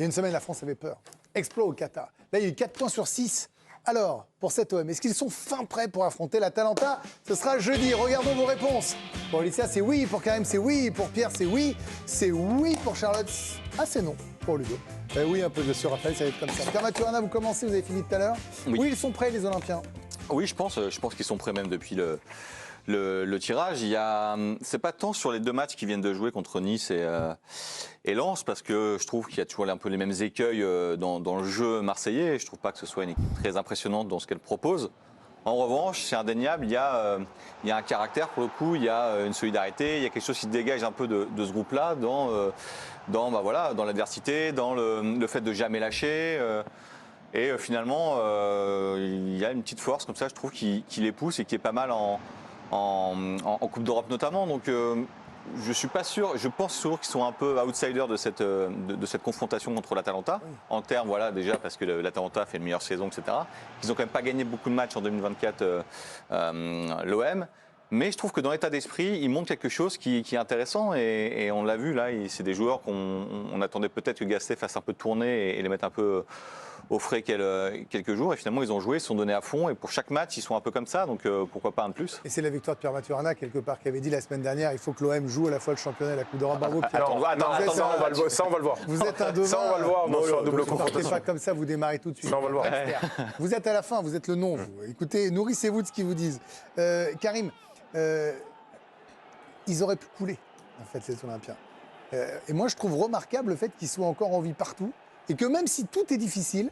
Il y a une semaine, la France avait peur. Exploit au Qatar. Là, il y a eu 4 points sur 6. Alors, pour cet OM, est-ce qu'ils sont fin prêts pour affronter l'Atalanta? Ce sera jeudi. Regardons vos réponses. Pour Alicia, c'est oui. Pour Karim, c'est oui. Pour Pierre, c'est oui. C'est oui pour Charlotte. Ah, c'est non pour Ludo. Oui, un peu de sur Raphaël, ça va être comme ça. Pierre Maturana, vous commencez, vous avez fini tout à l'heure. Oui, ils sont prêts, les Olympiens. Oui, je pense qu'ils sont prêts même depuis le tirage. C'est pas tant sur les 2 matchs qui viennent de jouer contre Nice et Lens, parce que je trouve qu'il y a toujours un peu les mêmes écueils dans le jeu marseillais. Je trouve pas que ce soit une équipe très impressionnante dans ce qu'elle propose. En revanche, c'est indéniable, il y a un caractère pour le coup, il y a une solidarité, il y a quelque chose qui se dégage un peu de ce groupe-là dans l'adversité, dans le fait de jamais lâcher. Et finalement, il y a une petite force comme ça, je trouve, qui les pousse et qui est pas mal en Coupe d'Europe notamment. Donc je suis pas sûr, je pense toujours qu'ils sont un peu outsiders de cette confrontation contre l'Atalanta. Oui. En termes, voilà, déjà parce que l'Atalanta fait une meilleure saison, etc. Ils n'ont quand même pas gagné beaucoup de matchs en 2024, l'OM. Mais je trouve que dans l'état d'esprit, ils montrent quelque chose qui est intéressant et on l'a vu là, c'est des joueurs qu'on attendait peut-être que Gasset fasse un peu de tournée et les mette un peu au frais quelques jours. Et finalement, ils ont joué, ils se sont donnés à fond et pour chaque match, ils sont un peu comme ça. Donc pourquoi pas un de plus. Et c'est la victoire de Pierre Maturana, quelque part, qui avait dit la semaine dernière, il faut que l'OM joue à la fois le championnat et la Coupe d'Europe. Bravo Pierre. Alors, attends, ça on va le voir. Vous êtes un devant. Ça on va le voir, non, sur un double confrontation. Vous ne partez pas comme ça, vous démarrez tout de suite. Ça on va le voir. Vous êtes à la fin, vous êtes le nom. Écoutez, nourrissez-vous de ce qu'ils vous disent. Karim, ils auraient pu couler, en fait, ces Olympiens. Et moi, je trouve remarquable le fait qu'ils soient encore en vie partout et que même si tout est difficile,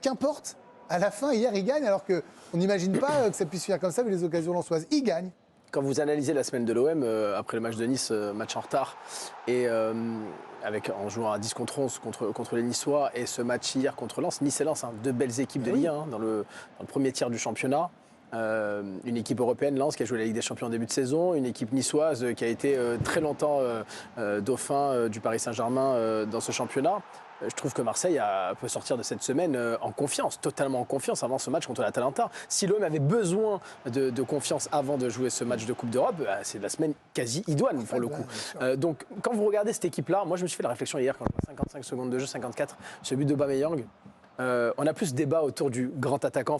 qu'importe, à la fin, hier, ils gagnent, alors qu'on n'imagine pas que ça puisse faire comme ça avec les occasions lensoises. Ils gagnent. Quand vous analysez la semaine de l'OM, après le match de Nice, match en retard, et en jouant à 10 contre 11 contre les Niçois, et ce match hier contre Lens, Nice et Lens, 2 belles équipes de Ligue 1 dans le premier tiers du championnat. Une équipe européenne, Lens, qui a joué la Ligue des Champions en début de saison, une équipe niçoise qui a été très longtemps dauphin du Paris Saint-Germain dans ce championnat. Je trouve que Marseille peut sortir de cette semaine en confiance, totalement en confiance avant ce match contre l'Atalanta. Si l'OM avait besoin de confiance avant de jouer ce match de Coupe d'Europe, c'est la semaine quasi idoine pour le coup. Donc quand vous regardez cette équipe-là, moi je me suis fait la réflexion hier, quand je vois 55 secondes de jeu, 54, ce but de Aubameyang. On a plus de débats autour du grand attaquant,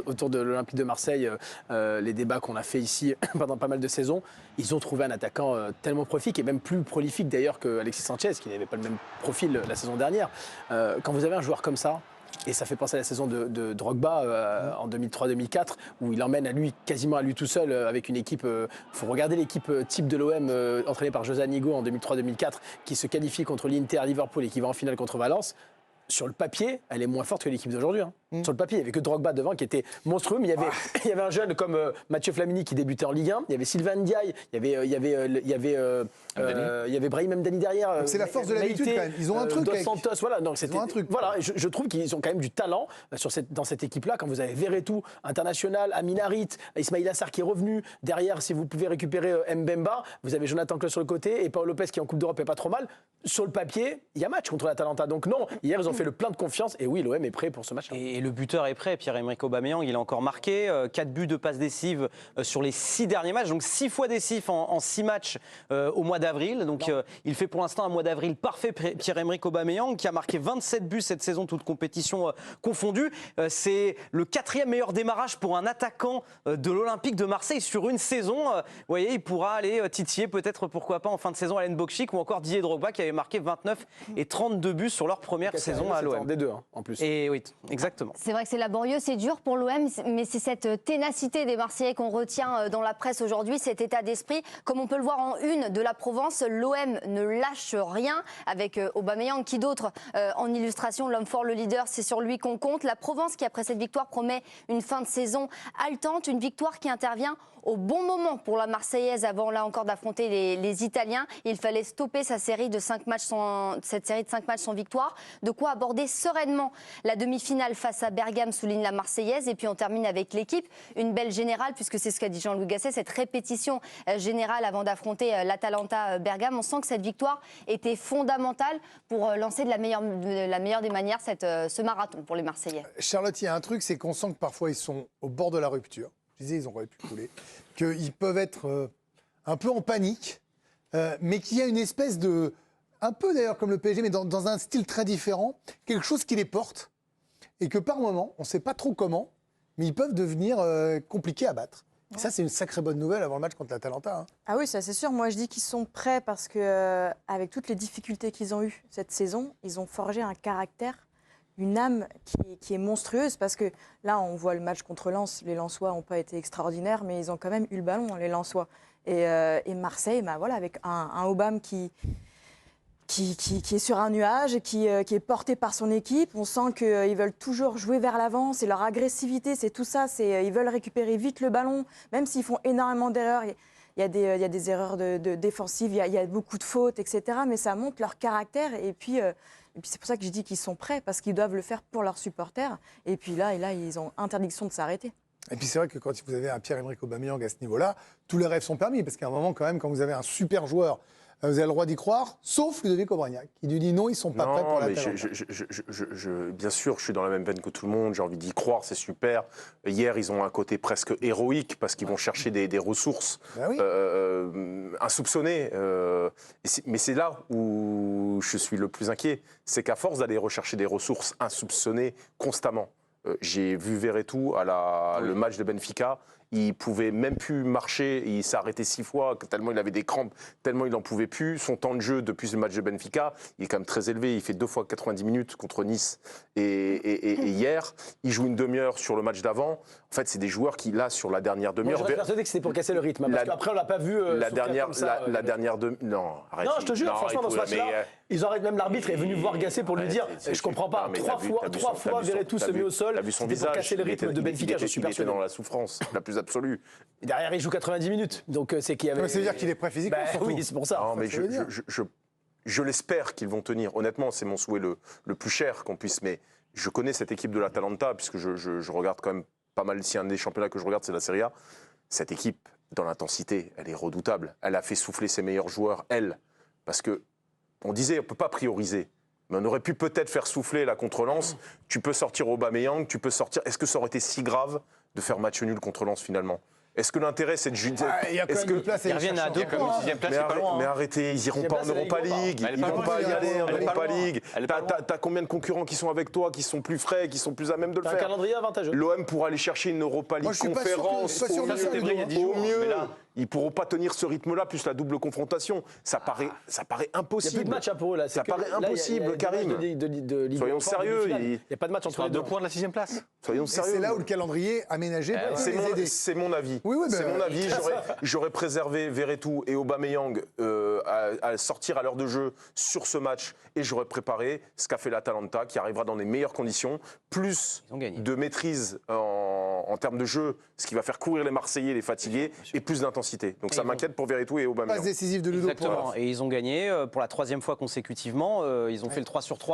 autour de l'Olympique de Marseille, les débats qu'on a fait ici pendant pas mal de saisons. Ils ont trouvé un attaquant tellement prolifique, et même plus prolifique d'ailleurs qu'Alexis Sanchez, qui n'avait pas le même profil la saison dernière. Quand vous avez un joueur comme ça, et ça fait penser à la saison de Drogba en 2003-2004, où il emmène quasiment à lui tout seul avec une équipe. Il faut regarder l'équipe type de l'OM entraînée par José Anigo en 2003-2004, qui se qualifie contre l'Inter, Liverpool et qui va en finale contre Valence. Sur le papier, elle est moins forte que l'équipe d'aujourd'hui. Sur le papier, il n'y avait que Drogba devant qui était monstrueux, mais il y avait un jeune comme Mathieu Flamini qui débutait en Ligue 1, il y avait Sylvain Ndiaye, il y avait Brahim Mdani derrière. C'est la force de l'habitude quand même. Ils ont un truc. Dos Santos, voilà. Donc ils ont un truc. Voilà, je trouve qu'ils ont quand même du talent dans cette équipe-là. Quand vous avez Verretou, international, Amin Harit, Ismaïl Assar qui est revenu. Derrière, si vous pouvez récupérer Mbemba, vous avez Jonathan Klaus sur le côté et Paul Lopez qui en Coupe d'Europe est pas trop mal. Sur le papier, il y a match contre l'Atalanta. Donc non, hier ils ont fait le plein de confiance et oui, l'OM est prêt pour ce match. Et le buteur est prêt, Pierre-Emerick Aubameyang, il a encore marqué 4 buts de passes décisives sur les 6 derniers matchs, donc 6 fois décisif en 6 matchs au mois d'avril. Donc il fait pour l'instant un mois d'avril parfait, Pierre-Emerick Aubameyang, qui a marqué 27 buts cette saison, toutes compétitions confondues. C'est le 4e meilleur démarrage pour un attaquant de l'Olympique de Marseille sur une saison. Vous voyez, il pourra aller titiller peut-être, pourquoi pas, en fin de saison Alain Bokchik ou encore Didier Drogba qui avait marqué 29 et 32 buts sur leur première saison à l'OM. Des deux, en plus. Et oui, exactement. C'est vrai que c'est laborieux, c'est dur pour l'OM, mais c'est cette ténacité des Marseillais qu'on retient dans la presse aujourd'hui, cet état d'esprit. Comme on peut le voir en une de la Provence, l'OM ne lâche rien avec Aubameyang, qui d'autre en illustration, l'homme fort, le leader, c'est sur lui qu'on compte. La Provence qui, après cette victoire, promet une fin de saison haletante, une victoire qui intervient au bon moment pour la Marseillaise avant là encore d'affronter les Italiens. Il fallait stopper cette série de 5 matchs sans victoire. De quoi aborder sereinement la demi-finale face à Bergame, souligne la Marseillaise. Et puis on termine avec l'équipe. Une belle générale, puisque c'est ce qu'a dit Jean-Louis Gasset, cette répétition générale avant d'affronter l'Atalanta Bergame. On sent que cette victoire était fondamentale pour lancer de la meilleure des manières ce marathon pour les Marseillais. Charlotte, il y a un truc, c'est qu'on sent que parfois ils sont au bord de la rupture. Je disais, ils auraient pu couler. Qu'ils peuvent être un peu en panique, mais qu'il y a une espèce de... un peu d'ailleurs comme le PSG, mais dans un style très différent, quelque chose qui les porte et que par moment, on ne sait pas trop comment, mais ils peuvent devenir compliqués à battre. Et ça, c'est une sacrée bonne nouvelle avant le match contre l'Atalanta. Hein. Ah oui, ça c'est sûr. Moi, je dis qu'ils sont prêts parce que avec toutes les difficultés qu'ils ont eues cette saison, ils ont forgé un caractère, une âme qui est monstrueuse. Parce que là, on voit le match contre Lens. Les Lensois n'ont pas été extraordinaires, mais ils ont quand même eu le ballon, les Lensois. Et Marseille, bah voilà, avec un Aubame qui est sur un nuage, et qui est porté par son équipe. On sent qu'ils veulent toujours jouer vers l'avant. C'est leur agressivité, c'est tout ça. Ils veulent récupérer vite le ballon, même s'ils font énormément d'erreurs. Il y a des erreurs de défensives, il y a beaucoup de fautes, etc. Mais ça montre leur caractère. Et puis c'est pour ça que je dis qu'ils sont prêts, parce qu'ils doivent le faire pour leurs supporters. Et puis là, ils ont interdiction de s'arrêter. Et puis c'est vrai que quand vous avez un Pierre-Emerick Aubameyang à ce niveau-là, tous les rêves sont permis. Parce qu'à un moment, quand même, quand vous avez un super joueur, vous avez le droit d'y croire, sauf Ludovic Obraniak, qui lui dit non, ils ne sont pas prêts pour la Talenta. Bien sûr, je suis dans la même veine que tout le monde, j'ai envie d'y croire, c'est super. Hier, ils ont un côté presque héroïque, parce qu'ils vont chercher des ressources insoupçonnées. Mais c'est là où je suis le plus inquiet, c'est qu'à force d'aller rechercher des ressources insoupçonnées constamment, j'ai vu Verretou le match de Benfica. Il pouvait même plus marcher, il s'est arrêté 6 fois, tellement il avait des crampes, tellement il n'en pouvait plus. Son temps de jeu depuis le match de Benfica, il est quand même très élevé. Il fait 2 fois 90 minutes contre Nice et hier. Il joue une demi-heure sur le match d'avant. En fait, c'est des joueurs qui, là, sur la dernière demi-heure... Moi, je persuadé que c'était pour casser le rythme, parce qu'après, on l'a pas vu la dernière demi... Non, arrête. Non, je te jure, franchement, dans ce match-là, ils auraient même l'arbitre est venu voir Gasset pour lui dire je comprends pas, 3 fois Verretou se met au sol, c'était pour casser le rythme de Benfica, je suis persuadé. Il était dans la souffrance la plus absolue. Et derrière, il joue 90 minutes, donc c'est qu'il y avait... Ça veut dire qu'il est prêt physiquement, oui, c'est pour ça. Non, mais je l'espère qu'ils vont tenir. Honnêtement, c'est mon souhait le plus cher qu'on puisse. Mais je connais cette équipe de l'Atalanta, puisque je regarde quand même pas mal. Si un des championnats que je regarde, c'est la Serie A. Cette équipe, dans l'intensité, elle est redoutable. Elle a fait souffler ses meilleurs joueurs, elle. Parce que, on disait, on ne peut pas prioriser. Mais on aurait pu peut-être faire souffler la contre Lens. Tu peux sortir Aubameyang, tu peux sortir... Est-ce que ça aurait été si grave de faire match nul contre Lens, finalement ? Est-ce que l'intérêt, c'est de juger... Il y a quand même une place à Ils reviennent à 2 points. Mais arrêtez, ils iront pas en Europa League. Ils vont pas y aller en Europa League. T'as combien de concurrents qui sont avec toi, qui sont plus frais, qui sont plus à même de le faire ? Un calendrier avantageux. L'OM pourra aller chercher une Europa League conférence. Au mieux, ils pourront pas tenir ce rythme-là, plus la double confrontation. Ça paraît impossible. Il n'y a plus de match pour eux, là. Ça paraît impossible, Karim. Soyons sérieux. Il n'y a pas de match entre les 2 points de la 6e place. Soyons sérieux. C'est là où le calendrier aménagé peut les aider. C'est mon avis. Oui, c'est mon avis. J'aurais préservé Verretou et Aubameyang à sortir à l'heure de jeu sur ce match, et j'aurais préparé ce qu'a fait l'Atalanta, qui arrivera dans les meilleures conditions, plus de maîtrise en termes de jeu, ce qui va faire courir les Marseillais, les fatigués, et plus d'intensité. Donc ça m'inquiète pour Verretou et Aubameyang. Passe décisive de Ludo. Exactement. Et ils ont gagné pour la 3e fois consécutivement. Ils ont fait le 3 sur 3.